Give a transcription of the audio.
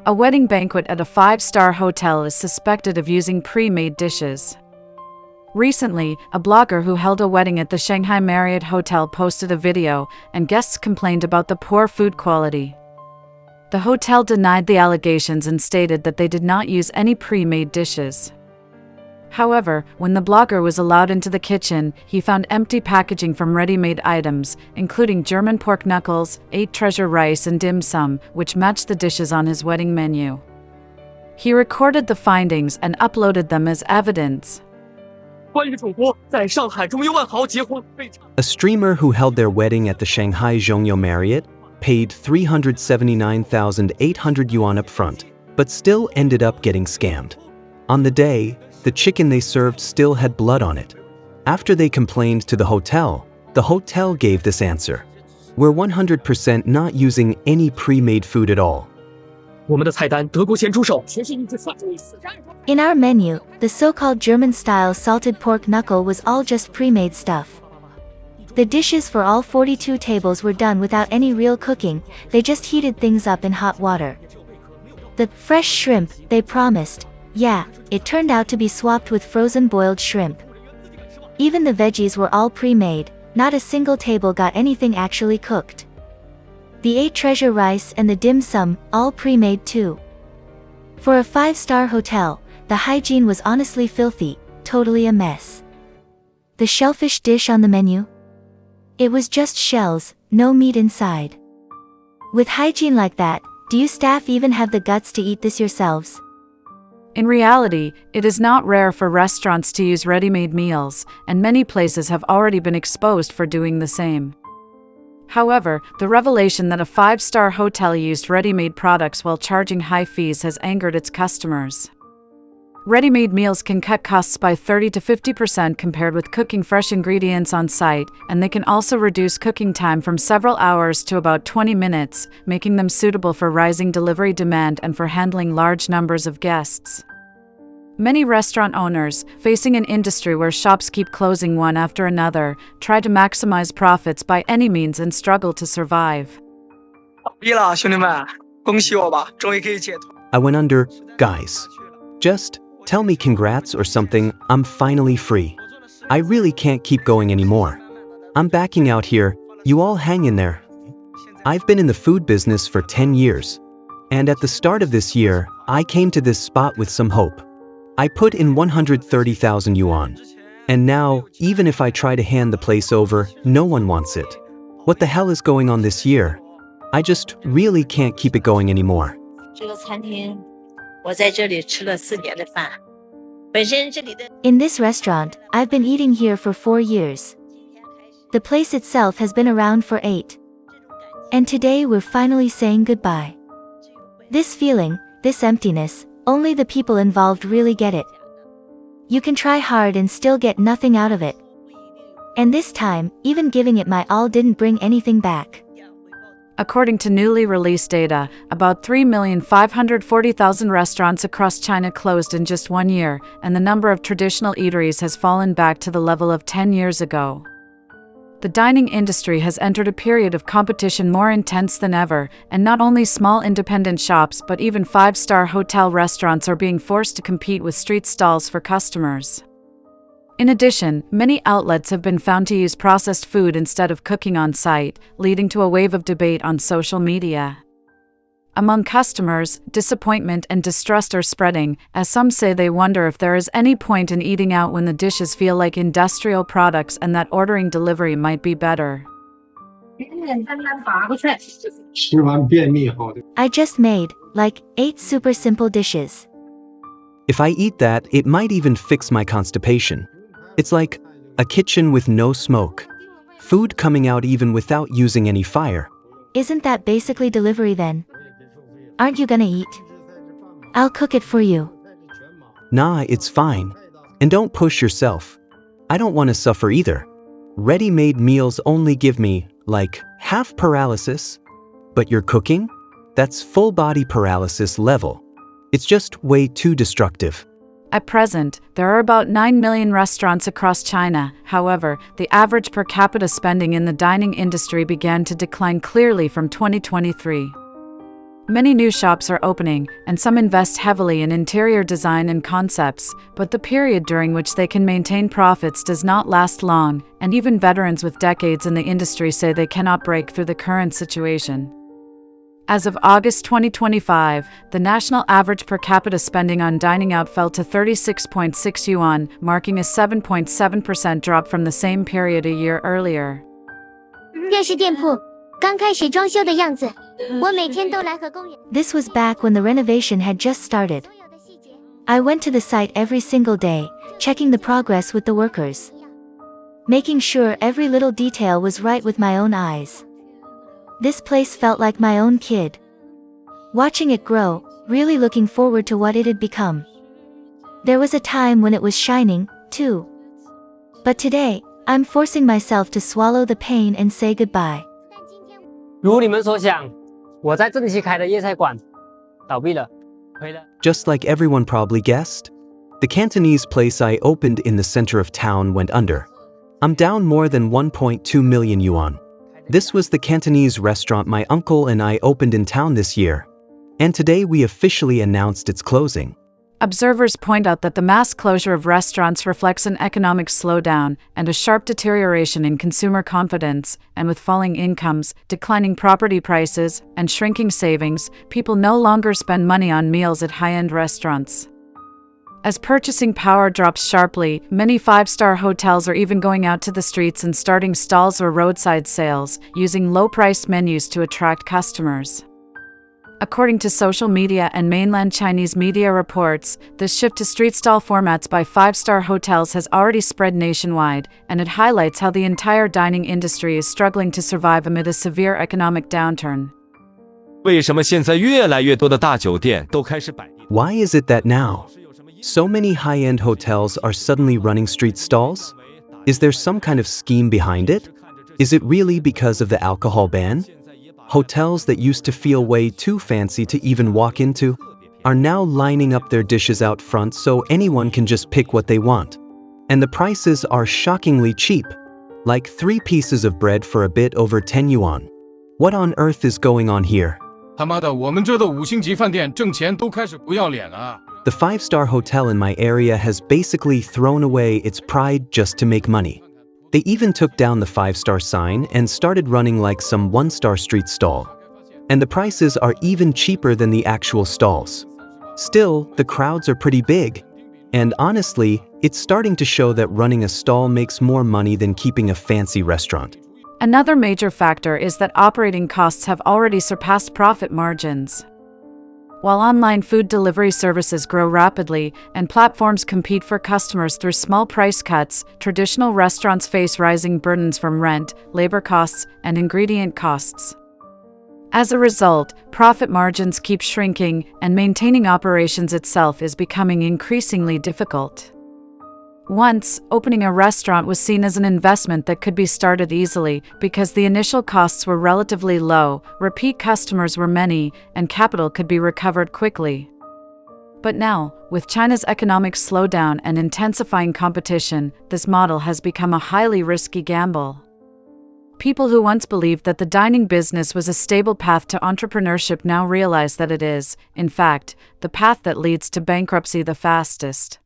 A wedding banquet at a 5-star hotel is suspected of using pre-made dishes. Recently, a blogger who held a wedding at the Shanghai Marriott Hotel posted a video, and guests complained about the poor food quality. The hotel denied the allegations and stated that they did not use any pre-made dishes. However, when the blogger was allowed into the kitchen, he found empty packaging from ready-made items, including German pork knuckles, 8 treasure rice and dim sum, which matched the dishes on his wedding menu. He recorded the findings and uploaded them as evidence. A streamer who held their wedding at the Shanghai Zhongyo Marriott paid 379,800 yuan up front, but still ended up getting scammed. On the day, the chicken they served still had blood on it. After they complained to the hotel gave this answer: "We're 100% not using any pre-made food at all." In our menu, the so-called German-style salted pork knuckle was all just pre-made stuff. The dishes for all 42 tables were done without any real cooking, they just heated things up in hot water. The fresh shrimp they promised, yeah, it turned out to be swapped with frozen boiled shrimp. Even the veggies were all pre-made, not a single table got anything actually cooked. The 8 treasure rice and the dim sum, all pre-made too. For a 5-star hotel, the hygiene was honestly filthy, totally a mess. The shellfish dish on the menu? It was just shells, no meat inside. With hygiene like that, do you staff even have the guts to eat this yourselves? In reality, it is not rare for restaurants to use ready-made meals, and many places have already been exposed for doing the same. However, the revelation that a 5-star hotel used ready-made products while charging high fees has angered its customers. Ready-made meals can cut costs by 30 to 50% compared with cooking fresh ingredients on site, and they can also reduce cooking time from several hours to about 20 minutes, making them suitable for rising delivery demand and for handling large numbers of guests. Many restaurant owners, facing an industry where shops keep closing one after another, try to maximize profits by any means and struggle to survive. I went under, guys. Just tell me congrats or something, I'm finally free. I really can't keep going anymore. I'm backing out here, you all hang in there. I've been in the food business for 10 years. And at the start of this year, I came to this spot with some hope. I put in 130,000 yuan. And now, even if I try to hand the place over, no one wants it. What the hell is going on this year? I just really can't keep it going anymore. In this restaurant, I've been eating here for 4 years. The place itself has been around for 8. And today we're finally saying goodbye. This feeling, this emptiness, only the people involved really get it. You can try hard and still get nothing out of it. And this time, even giving it my all didn't bring anything back. According to newly released data, about 3,540,000 restaurants across China closed in just 1 year, and the number of traditional eateries has fallen back to the level of 10 years ago. The dining industry has entered a period of competition more intense than ever, and not only small independent shops but even 5-star hotel restaurants are being forced to compete with street stalls for customers. In addition, many outlets have been found to use processed food instead of cooking on site, leading to a wave of debate on social media. Among customers, disappointment and distrust are spreading, as some say they wonder if there is any point in eating out when the dishes feel like industrial products and that ordering delivery might be better. I just made, like, 8 super simple dishes. If I eat that, it might even fix my constipation. It's like a kitchen with no smoke. Food coming out even without using any fire. Isn't that basically delivery then? Aren't you gonna eat? I'll cook it for you. Nah, it's fine. And don't push yourself. I don't want to suffer either. Ready-made meals only give me, like, half paralysis. But you're cooking? That's full body paralysis level. It's just way too destructive. At present, there are about 9 million restaurants across China. However, the average per capita spending in the dining industry began to decline clearly from 2023. Many new shops are opening, and some invest heavily in interior design and concepts, but the period during which they can maintain profits does not last long, and even veterans with decades in the industry say they cannot break through the current situation. As of August 2025, the national average per capita spending on dining out fell to 36.6 yuan, marking a 7.7% drop from the same period a year earlier. 这是店铺刚开始装修的样子，我每天都来和工人。 This was back when the renovation had just started. I went to the site every single day, checking the progress with the workers, making sure every little detail was right with my own eyes. This place felt like my own kid. Watching it grow, really looking forward to what it had become. There was a time when it was shining, too. But today, I'm forcing myself to swallow the pain and say goodbye. 如你们所想，我在正西开的粤菜馆倒闭了，亏了。 Just like everyone probably guessed, the Cantonese place I opened in the center of town went under. I'm down more than 1.2 million yuan. This was the Cantonese restaurant my uncle and I opened in town this year. And today we officially announced its closing. Observers point out that the mass closure of restaurants reflects an economic slowdown and a sharp deterioration in consumer confidence, and with falling incomes, declining property prices, and shrinking savings, people no longer spend money on meals at high-end restaurants. As purchasing power drops sharply, many five-star hotels are even going out to the streets and starting stalls or roadside sales, using low-priced menus to attract customers. According to social media and mainland Chinese media reports, this shift to street stall formats by five-star hotels has already spread nationwide, and it highlights how the entire dining industry is struggling to survive amid a severe economic downturn. 为什么现在越来越多的大酒店都开始摆地？ Why is it that now so many high-end hotels are suddenly running street stalls? Is there some kind of scheme behind it? Is it really because of the alcohol ban? Hotels that used to feel way too fancy to even walk into are now lining up their dishes out front so anyone can just pick what they want. And the prices are shockingly cheap, like 3 pieces of bread for a bit over 10 yuan. What on earth is going on here? 他妈的，我们这的5星级饭店挣钱都开始不要脸了。 The 5-star hotel in my area has basically thrown away its pride just to make money. They even took down the 5-star sign and started running like some 1-star street stall. And the prices are even cheaper than the actual stalls. Still, the crowds are pretty big. And honestly, it's starting to show that running a stall makes more money than keeping a fancy restaurant. Another major factor is that operating costs have already surpassed profit margins. While online food delivery services grow rapidly and platforms compete for customers through small price cuts, traditional restaurants face rising burdens from rent, labor costs, and ingredient costs. As a result, profit margins keep shrinking, and maintaining operations itself is becoming increasingly difficult. Once, opening a restaurant was seen as an investment that could be started easily because the initial costs were relatively low, repeat customers were many, and capital could be recovered quickly. But now, with China's economic slowdown and intensifying competition, this model has become a highly risky gamble. People who once believed that the dining business was a stable path to entrepreneurship now realize that it is, in fact, the path that leads to bankruptcy the fastest.